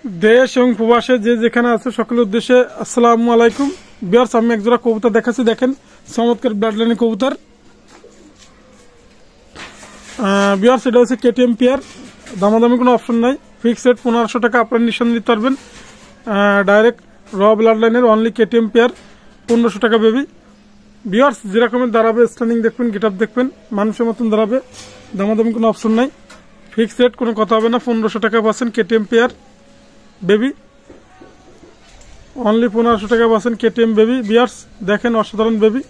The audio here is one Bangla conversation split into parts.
দেশ এবং প্রবাসে যে যেখানে আছে সকলের উদ্দেশ্যে আসসালামু আলাইকুম। বিয়ার্স, আমি একজোড়া কবুতর দেখাচ্ছি, দেখেন চমৎকার ব্লাড লাইনের কবুতর। বিয়ার্স, এটা হচ্ছে কেটিএম পেয়ার, দামাদামি কোনো অপশন নাই, ফিক্স রেট 1500 টাকা, আপনারা নিঃসন্দেহে নিতে পারবেন। ডাইরেক্ট র ব্লাড লাইনের অনলি কেটিএম পেয়ার, 1500 টাকা বেবি। বিয়ার্স, যেরকমের দাঁড়াবে, স্ট্যান্ডিং দেখবেন, গেট আপ দেখবেন, মানুষের মতন দাঁড়াবে, দামাদামি কোনো অপশন নাই, ফিক্স রেট, কোনো কথা হবে না। 1500 টাকা পাচ্ছেন কেটিএম পেয়ার বেবি, অনলি 1500 টাকা পাচ্ছেন কেটিএম বেবি। বিয়ার্স, দেখেন অসাধারণ বেবি।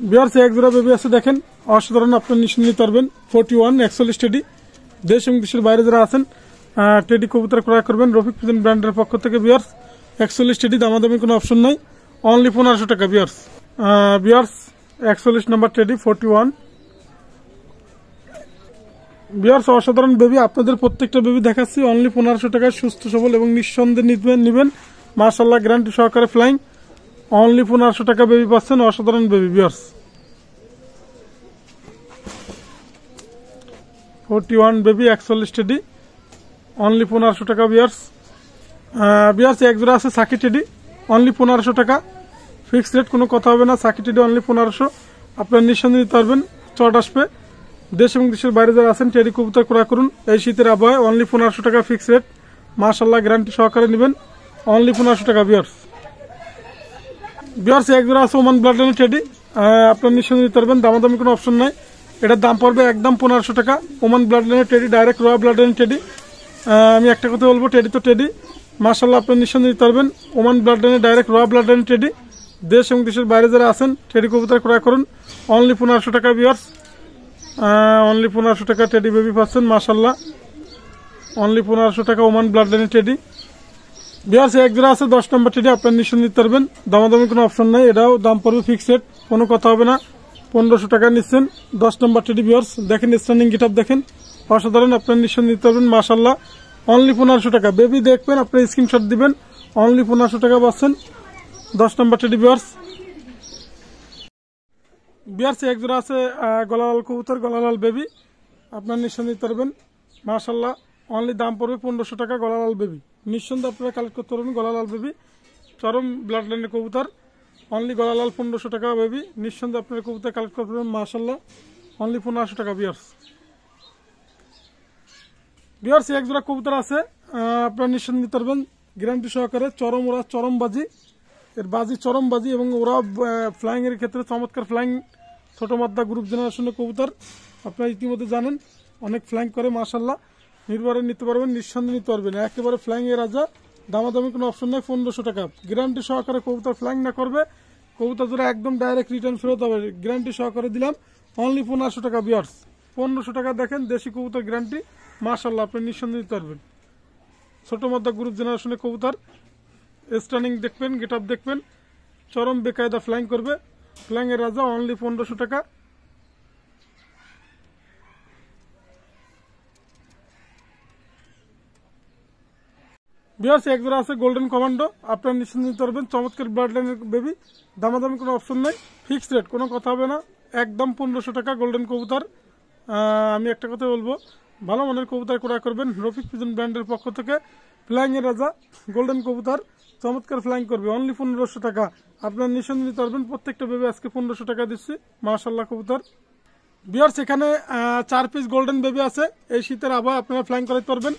বিয়ার্স, এক জোড়া বেবি আছে, দেখেন অসাধারণ, আপনার নিঃসন্দেহে নিতে পারবেন। 41 41 টেডি। দেশ এবং দেশের বাইরে যারা আছেন টেডি কবুতর ক্রয় করবেন রফিক প্রিজন ব্র্যান্ডের পক্ষ থেকে। বিয়ার্স, 41 টেডি, দামাদামি কোনো অপশন নাই, অনলি 1500 টাকা। বিয়ার্স, বিয়ার্স 41 নম্বর টেডি, 41। বিয়ার্স, অসাধারণ বেবি, আপনাদের প্রত্যেকটা বেবি দেখাচ্ছি অনলি 1500 টাকায়, সুস্থ সবল এবং নিঃসন্দেহে নিবেন। মাশাআল্লাহ, গ্যারান্টি সহকারে ফ্লাইং, অনলি 1500 টাকা বেবি পাচ্ছেন, অসাধারণ বেবি। বিয়ার্স, 41 বেবি, 41 টেডি, অনলি 1500 টাকা। বিয়ার্স, বিয়ার্স এক জোড়া আছে সাকি টেডি, অনলি 1500 টাকা, ফিক্সড রেট, কোনো কথা হবে না। সাকি টেডি অনলি 1500, আপনার নিঃসন্দেহে নিতে পারবেন। চট আসবে। দেশ এবং দেশের বাইরে যারা আছেন টেডি কবুতর ক্রয় করুন এই শীতের আবহাওয়ায়, অনলি 1500 টাকা ফিক্সড রেট, মাশাআল্লাহ, গ্যারান্টি সহকারে নেবেন, অনলি 1500 টাকা। বিয়ার্স, বিয়ার্স এক জোড়া আছে ওমান ব্লাড লাইনের টেডি, আপনার নিঃসন্দেহে নিতে পারবেন, দামাদামি কোনো অপশন নাই। এটার দাম পড়বে একদম 1500 টাকা। ওমান ব্লাড লাইনের টেডি, ডাইরেক্ট র ব্লাড লাইনের টেডি। আমি একটা কথা বলবো, টেডি তো টেডি, মাশাআল্লাহ, আপনার নিঃসন্দেহে নিতে পারবেন। ওমান ব্লাড লাইনের ডাইরেক্ট র ব্লাড লাইনের টেডি। দেশ এবং দেশের বাইরে যারা আছেন টেডি কবুতর ক্রয় করুন, অনলি 1500 টাকা। বিয়ার্স, অনলি 1500 টাকা টেডি বেবি পাচ্ছেন, মাশাআল্লাহ, অনলি 1500 টাকা ওমান ব্লাড লাইনের টেডি। বিয়ার্স, এক জোড়া আছে 10 নম্বর টেডি, আপনার নিঃসন্দেহে নিতে পারবেন, দামাদামি কোনো অপশন নাই, এটাও দাম পড়বে ফিক্সড রেট, কোনো কথা হবে না, 1500 টাকা নিচ্ছেন 10 নম্বর টেডি। বিয়ার্স, দেখেন স্ট্যান্ডিং গেট আপ দেখেন, অসাধারণ, আপনার নিঃসন্দেহে নিতে পারবেন, মাশাআল্লাহ, অনলি 1500 টাকা। বেবি দেখবেন, আপনার স্ক্রিনশট দিবেন, অনলি 1500 টাকা পাচ্ছেন 10 নম্বর টেডি। বিয়ার্স, বিয়ার্স এক জোড়া আছে গলালাল কবুতর, গলালাল বেবি, আপনার নিঃসন্দেহে নিতে পারবেন, মাশাআল্লাহ, অনলি দাম পড়বে 1500 টাকা। গলালাল বেবি, নিঃসন্দেহে আপনারা কালেক্ট করতে পারবেন। গলালাল বেবি, চরম ব্লাড লাইনের কবুতর, অনলি গলালাল 1500 টাকা বেবি, নিঃসন্দেহে আপনারা কবুতর কালেক্ট করতে পারবেন, মাশাআল্লাহ, অনলি 1500 টাকা। বিয়ার্স, বিয়ার্স এক জোড়া কবুতর আছে, আপনারা নিঃসন্দেহে নিতে পারবেন, গ্যারান্টি সহকারে, চরম, ওরা চরম বাজি, এর বাজি চরম বাজি, এবং ওরা ফ্লাইং এর ক্ষেত্রে চমৎকার ফ্লাইং, ছোট মাদ্দা গ্রুপ জেনারেশনের কবুতর, আপনারা ইতিমধ্যে জানেন, অনেক ফ্লাইং করে, মাশাআল্লাহ, নির্ভরে নিতে পারবেন, নিঃসন্দেহে নিতে পারবেন, একেবারে ফ্লাইং এর রাজা, দামাদামি কোনো অপশন নেই, 1500 টাকা, গ্যারান্টি সহকারে। কবুতর ফ্লাইং না করবে, কবুতর যারা একদম ডাইরেক্ট রিটার্ন ফেরত হবে, গ্যারান্টি সহকারে দিলাম, অনলি 1500 টাকা। বিয়ার্স, 1500 টাকা, দেখেন দেশি কবুতর গ্যারান্টি, মাশাআল্লাহ, আপনি নিঃসন্দেহে নিতে পারবেন। ছোট মাদ্দা গ্রুপ জেনারেশনের কবুতর, স্ট্যান্ডিং দেখবেন, গেট আপ দেখবেন, চরম বেকায়দা ফ্লাইং করবে, ফ্লাইং এর রাজা, অনলি 1500 টাকা। বিয়ার্স এক জোড়া আছে গোল্ডেন কমান্ডো, আপনার নিঃসন্দেহে নিতে পারবেন, চমৎকার ব্লাড লাইনের বেবি, দামাদামি কোনো অপশন নেই, ফিক্সড রেট, কোনো কথা হবে না, একদম 1500 টাকা গোল্ডেন কবুতর। আমি একটা কথা বলবো, ভালো মানের কবুতর ক্রয় করবেন রফিক প্রিজন ব্র্যান্ডের পক্ষ থেকে। ফ্লাইং এর রাজা গোল্ডেন কবুতর, চমৎকার ফ্লাইং করবে, অনলি 1500 টাকা, আপনার নিঃসন্দেহে নিতে পারবেন। প্রত্যেকটা বেবি আজকে 1500 টাকা দিচ্ছি, মাশাআল্লাহ কবুতর। বিয়ার্স, এখানে 4 পিস গোল্ডেন বেবি আছে, এই শীতের আবহাওয়া আপনারা ফ্লাইং করাতে পারবেন,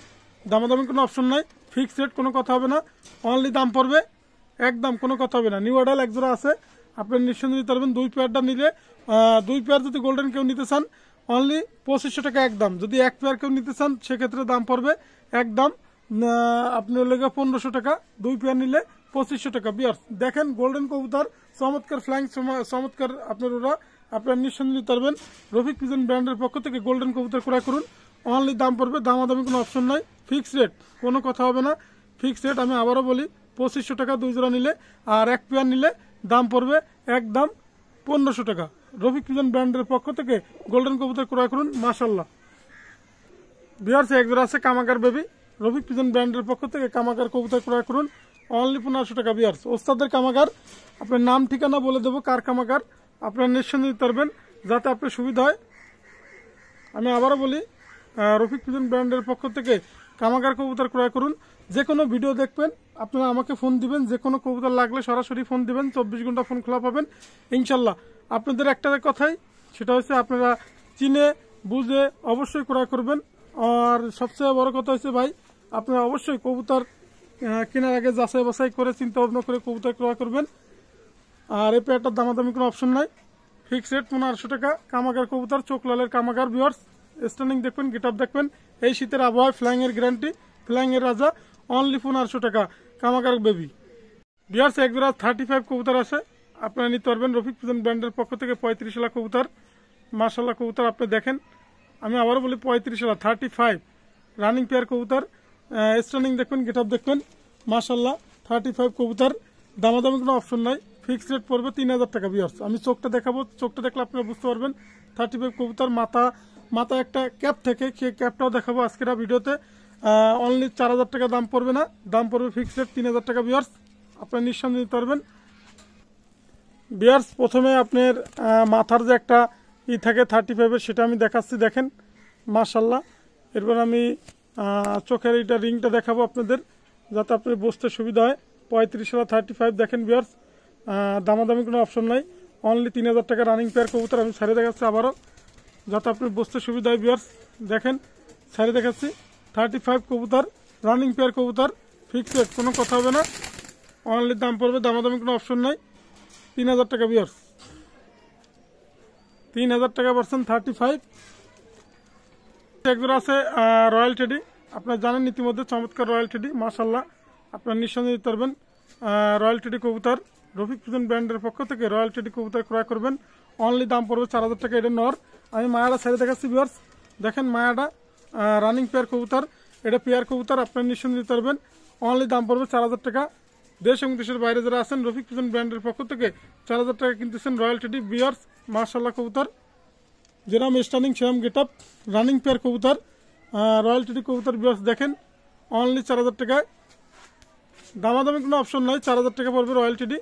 দামাদামি কোনো অপশন নাই, ফিক্সড রেট, কোনো কথা হবে না, অনলি দাম পড়বে একদম, কোনো কথা হবে না। নিউ অ্যাডাল এক জোড়া আছে, আপনার নিঃসন্দেহে নিতে পারবেন, 2 পেয়ারটা নিলে, 2 পেয়ার যদি গোল্ডেন কেউ নিতে চান, অনলি 2500 টাকা একদম, যদি 1 পেয়ার কেউ নিতে চান সেক্ষেত্রে দাম পড়বে একদম, আপনি লেগে 1500 টাকা, 2 পেয়ার নিলে 2500 টাকা। বিয়ার্স, দেখেন গোল্ডেন কবুতর, চমৎকার ফ্লাইং, চমৎকার, আপনার ওরা, আপনার নিঃসন্দেহে নিতে পারবেন রফিক প্রিজন ব্র্যান্ডের পক্ষ থেকে। গোল্ডেন কবুতর ক্রয় করুন, অনলি দাম পড়বে, দামাদামি কোনো অপশন নাই, ফিক্সড রেট, কোনো কথা হবে না, ফিক্সড রেট। আমি আবারও বলি, 2500 টাকা 2 জোড়া নিলে, আর 1 পেয়ার নিলে দাম পড়বে একদম 1500 টাকা। রফিক প্রিজন ব্র্যান্ডের পক্ষ থেকে গোল্ডেন কবুতর ক্রয় করুন, মাশাআল্লাহ। বিয়ার্স এক জোড়া আছে কামাগার বেবি, রফিক প্রিজন ব্র্যান্ডের পক্ষ থেকে কামাগার কবুতর ক্রয় করুন, অনলি 1500 টাকা। বিয়ার্স, ওস্তাদের কামাগার, আপনার নাম ঠিকানা বলে দেবো কার কামাগার, আপনার নিঃসন্দেহে নিতে পারবেন, যাতে আপনার সুবিধা হয়। আমি আবারও বলি, রফিক পিজন ব্র্যান্ডের পক্ষ থেকে কামাগার কবুতর ক্রয় করুন। যে কোনো ভিডিও দেখবেন, আপনারা আমাকে ফোন দিবেন, যে কোনো কবুতর লাগলে সরাসরি ফোন দিবেন, 24 ঘন্টা ফোন খোলা পাবেন ইনশাল্লাহ। আপনাদের একটা কথাই, সেটা হচ্ছে আপনারা চিনে বুঝে অবশ্যই ক্রয় করবেন। আর সবচেয়ে বড় কথা হচ্ছে ভাই, আপনারা অবশ্যই কবুতর কেনার আগে যাচাই বাছাই করে চিন্তা ভাবনা করে কবুতর ক্রয় করবেন। আর এই পেয়ারটার দামাদামি কোনো অপশন নাই, ফিক্স রেট 1500 টাকা। কামাগার কবুতর, চোখ লালের কামাগার ভিউয়ার্স। স্ট্যান্ডিং দেখবেন, গেট আপ দেখবেন। এই শীতের আবহাওয়ায় ফ্লাইং এর গ্যারান্টি, ফ্লাইং এর রাজা, অনলি 1500 টাকা কামাগার বেবি ভিউয়ার্স। এক জোড়া 35 কবুতর আছে, আপনারা নিতে পারবেন রফিক পিজন ব্র্যান্ডের পক্ষ থেকে। 35 লাখ কবুতর, মাশাআল্লাহ কবুতর আপনি দেখেন। আমি আবারও বলি 35 লাখ 35 রানিং পেয়ার কবুতর। স্ট্যান্ডিং দেখবেন, গেট আপ দেখবেন, মাশাআল্লাহ 35 কবুতর। দামাদামি কোনো অপশন নাই, ফিক্স রেট পড়বে 3000 টাকা ভিউয়ার্স। আমি চোখটা দেখাবো, চোখটা দেখলে আপনারা বুঝতে পারবেন। 35 কবুতর, মাথা একটা ক্যাপ থেকে, সেই ক্যাপটাও দেখাবো আজকের ভিডিওতে। অনলি 4000 টাকা দাম পড়বে না, দাম পড়বে ফিক্স রেট 3000 টাকা ভিউয়ার্স। আপনারা নিঃসন্দেহে নিতে পারবেন ভিউয়ার্স। প্রথমে আপনার মাথার যে একটা থাকে 35-এর, সেটা আমি দেখাচ্ছি, দেখেন মাশাআল্লাহ। এরপর আমি চোখের এইটা রিংটা দেখাবো আপনাদের, যাতে আপনার বুঝতে সুবিধা হয়। 35 লাখ 35 দেখেন ভিউয়ার্স। দামাদামি কোনো অপশন নাই, অনলি 3000 টাকা রানিং পেয়ার কবুতর। আমি ছাড়ে দেখাচ্ছি আবারও, যাতে আপনার বুঝতে সুবিধা হয় ভিউয়ার্স। দেখেন ছাড়ে দেখাচ্ছি, 35 কবুতর, রানিং পেয়ার কবুতর, ফিক্স রেট, কোনো কথা হবে না। অনলি দাম পড়বে, দামাদামি কোনো অপশন নাই, 3000 টাকা ভিউয়ার্স। 3000 টাকা পার্সেন্ট 35। একজোড়া আছে রয়্যাল টেডি, আপনারা জানেন ইতিমধ্যে, চমৎকার রয়্যাল টেডি মাশাআল্লাহ। আপনারা নিঃসন্দেহে নিতে পারবেন রয়্যাল টেডি কবুতর। রফিক পিজন ব্র্যান্ডের পক্ষ থেকে রয়্যাল টেডি কবুতর ক্রয় করবেন, অনলি দাম পড়বে 4000 টাকা। এটা নর। আমি মায়াটা ছেড়ে দেখাচ্ছি ভিউয়ার্স, দেখেন মায়াটা রানিং পেয়ার কবুতর, এটা পেয়ার কবুতর। আপনারা নিঃসন্দেহে নিতে পারবেন, অনলি দাম পড়বে 4000 টাকা। দেশ এবং দেশের বাইরে যারা আছেন, রফিক পিজন ব্র্যান্ডের পক্ষ থেকে 4000 টাকা কিনতেছেন রয়্যাল টেডি ভিউয়ার্স। মাশাআল্লাহ কবুতর, যেরকম স্টার্নিং সেরকম গেট আপ, রানিং পেয়ার কবুতর, রয়্যাল টেডি কবুতর ভিউয়ার্স। দেখেন অনলি 4000 টাকায়, দামাদামি কোনো অপশন নয়, 4000 টাকা পড়বে রয়্যাল টেডি।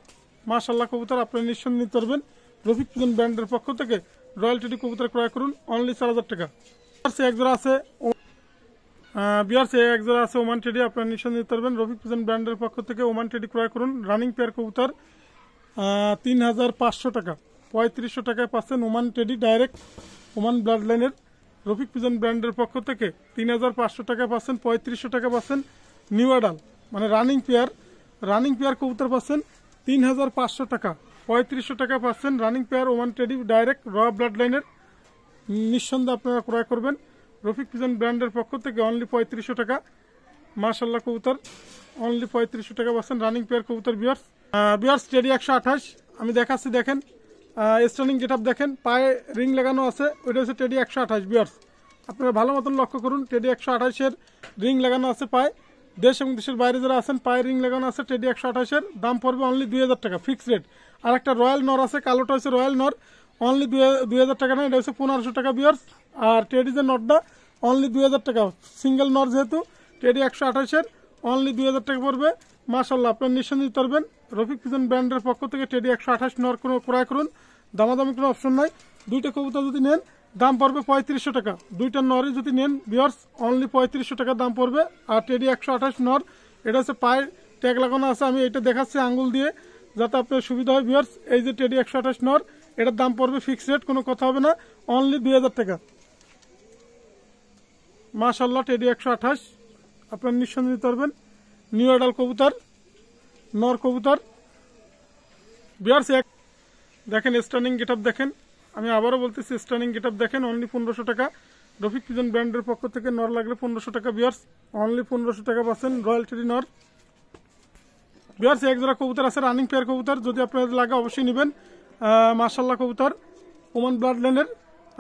মাশাআল্লাহ কবুতর, আপনারা নিঃসন্দেহে নিতে পারবেন রফিক পিজন ব্র্যান্ডের পক্ষ থেকে রয়্যাল টেডি কবুতর ক্রয় করুন, অনলি 4000 টাকা। একজোড়া আছে বিয়ার্স, এক জোড়া আছে ওমান টেডি, আপনারা নিঃসন্দেহে নিতে পারবেন রফিক পিজন ব্র্যান্ডের পক্ষ থেকে ওমান টেডি ক্রয় করুন, রানিং পেয়ার কবুতর। 3500 টাকা, 3500 টাকায় পাচ্ছেন Oman teddy, direct Oman blood লাইনের রফিক পিজন ব্র্যান্ডের পক্ষ থেকে 3500 টাকা পাচ্ছেন। 3500 টাকা পাচ্ছেন নিউ অ্যাডাল, মানে রানিং পেয়ার কবুতর পাচ্ছেন 3500 টাকা। 3500 টাকা পাচ্ছেন running pair Oman teddy, direct র ব্লাড লাইনের। নিঃসন্দেহে আপনারা ক্রয় করবেন রফিক পিজন ব্র্যান্ডের পক্ষ থেকে, অনলি 3500 টাকা। মাশাআল্লাহ কবুতর, অনলি 3500 টাকা পাচ্ছেন রানিং পেয়ার কবুতর বিয়ার্স। টেডি 128 আমি দেখাচ্ছি, দেখেন স্টার্নিং গেট আপ দেখেন, পায়ে রিং লাগানো আছে, ওইটা হচ্ছে টেডি 128 বিয়ার্স। আপনারা ভালো মতন লক্ষ্য করুন, টেডি 128-এর রিং লাগানো আছে পায়ে। দেশ এবং দেশের বাইরে যারা আছেন, পায়ে রিং লাগানো আছে টেডি 128-এর, দাম পড়বে অনলি 2000 টাকা ফিক্স রেট। আর একটা রয়্যাল নর আছে, কালোটা হচ্ছে রয়্যাল নর, অনলি 2000 টাকা না, এটা হচ্ছে 1500 টাকা বিয়ার্স। আর টেডি যে নটটা অনলি 2000 টাকা, সিঙ্গেল নর যেহেতু, টেডি 128-এর অনলি 2000 টাকা পড়বে। মাশাআল্লাহ, আপনার নিঃসন্দেহে দিতে পারবেন রফিক পিজন ব্র্যান্ডের পক্ষ থেকে টেডি 128 নর কোনো ক্রয় করুন, দামাদামি কোনো অপশন নাই। দুইটা কবুতর যদি নেন, দাম পড়বে 3500 টাকা। দুইটা নরই যদি নেন ভিউয়ার্স, অনলি 3500 টাকা দাম পড়বে। আর টেডি 128 নর, এটা হচ্ছে পায়ের ট্যাগ লাগানো আছে, আমি এটা দেখাচ্ছি আঙ্গুল দিয়ে, যাতে আপনার সুবিধা হয় ভিউয়ার্স। এই যে টেডি 128 নর, এটার দাম পড়বে ফিক্স রেট, কোনো কথা হবে না, অনলি 2000 টাকা। মাশাআল্লাহ টেডি 128, আপনার নিঃসন্দেহে নিতে পারবেন নিউ অ্যাডাল কবুতর, নর কবুতর ভিউয়ার্স। দেখেন স্টার্নিং গেট আপ দেখেন, আমি আবারও বলতেছি স্টার্নিং গেট আপ দেখেন, অনলি 1500 টাকা। রফিক পিজন ব্র্যান্ডের পক্ষ থেকে নর লাগলে 1500 টাকা ভিউয়ার্স, অনলি 1500 টাকা পাচ্ছেন রয়্যাল টেডি নর ভিউয়ার্স। এক জোড়া কবুতর আছে রানিং পেয়ার কবুতর, যদি আপনাদের লাগে অবশ্যই নেবেন। মাশাআল্লাহ কবুতর, ওমান ব্লাড লাইনের।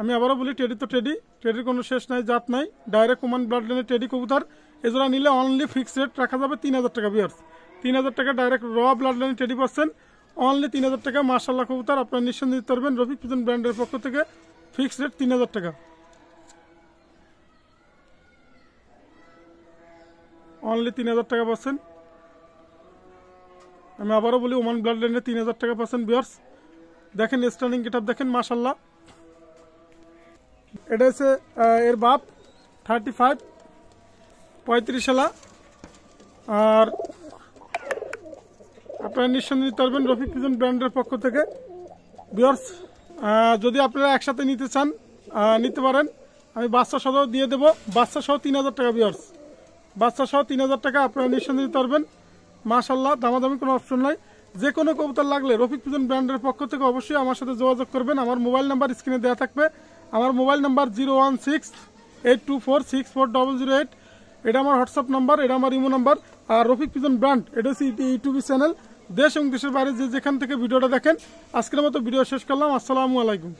আমি আবারও বলি, টেডি তো টেডি, টেডির কোনো শেষ নাই, জাত নাই, ডাইরেক্ট ওমান ব্লাড লাইনের টেডি কবুতর। এজোড়া নিলে অনলি ফিক্স রেট রাখা যাবে 3000 টাকা ভিউয়ার্স। 3000 টাকা ডাইরেক্ট র ব্লাড লাইনের টেডি পাচ্ছেন, অনলি 3000 টাকা। মাশাআল্লাহ কবুতর, আপনার নিঃসন্দেহে দিতে পারবেন রফিক পিজন ব্র্যান্ডের পক্ষ থেকে, ফিক্স রেট 3000 টাকা, অনলি 3000 টাকা পাচ্ছেন। আমি আবারও বলি, ওমান ব্লাড লাইনে 3000 টাকা পাচ্ছেন ভিউয়ার্স। দেখেন স্টার্নিং গেট আপ দেখেন, মাশাআল্লাহ এটা হচ্ছে এর বাপ 35 35 সালা। আর আপনারা নিঃসন্দেহে নিতে পারবেন রফিক পিজন ব্র্যান্ডের পক্ষ থেকে। ভিউয়ার্স যদি আপনারা একসাথে নিতে চান নিতে পারেন, আমি বাচ্চা সহ দিয়ে দেবো, বাচ্চা সহ 3000 টাকা। ভিউয়ার্স বাচ্চা সহ 3000 টাকা আপনারা নিঃসন্দেহে নিতে পারবেন। মাশাআল্লাহ, দামাদামি কোনো অপশন নাই। যে কোনো কবুতর লাগলে রফিক পিজন ব্র্যান্ডের পক্ষ থেকে অবশ্যই আমার সাথে যোগাযোগ করবেন। আমার মোবাইল নাম্বার স্ক্রিনে দেওয়া থাকবে। আমার মোবাইল নাম্বার 01682464008। এটা আমার হোয়াটসঅ্যাপ নাম্বার, এটা আমার ইমো নাম্বার। আর রফিক পিজন ব্র্যান্ড এটা হচ্ছে ইউটিউব চ্যানেল। দেশ এবং দেশের বাইরে যে যেখান থেকে ভিডিওটা দেখেন। আজকের মতো ভিডিও শেষ করলাম। আসসালামু আলাইকুম।